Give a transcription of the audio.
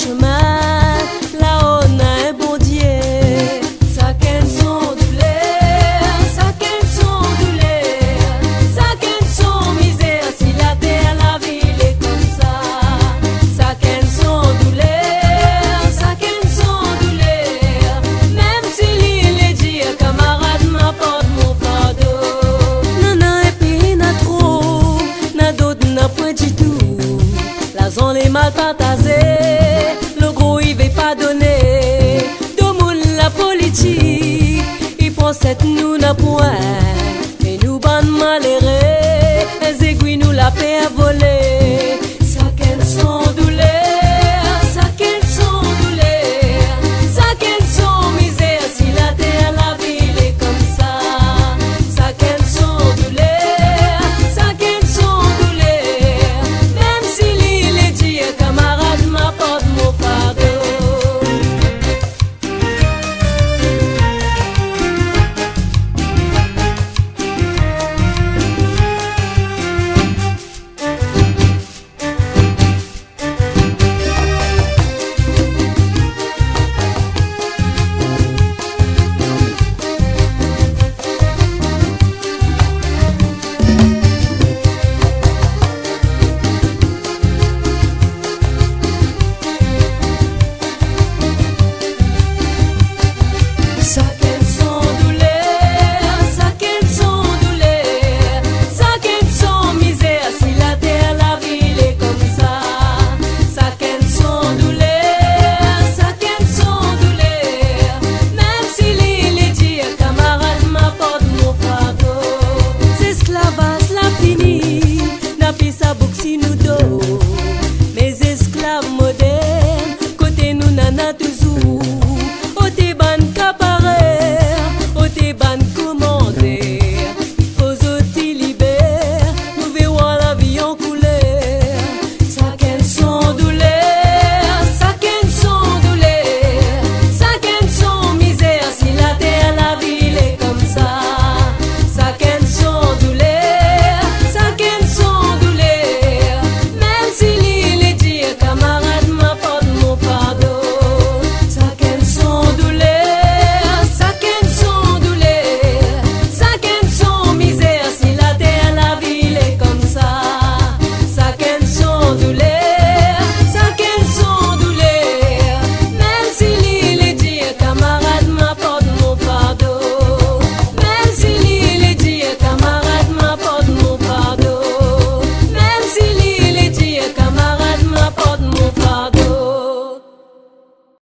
chemin, là on a un bon Dieu. Ça qu'elles sont douleur, ça qu'elles sont douleur, ça qu'elles sont misère. Si la terre, la ville est comme ça, ça qu'elles sont douleur, ça qu'elles sont douleur. Même si l'île est dit, camarade m'apporte mon fardeau. Nana et puis n'a trop, n'a d'autres n'a point du tout. La zone est mal partagée, le gros il veut pas donner. Domoun la politique, il prend cette nous n'a point. Et nous ban malheureux, les aiguilles nous la paix à voler.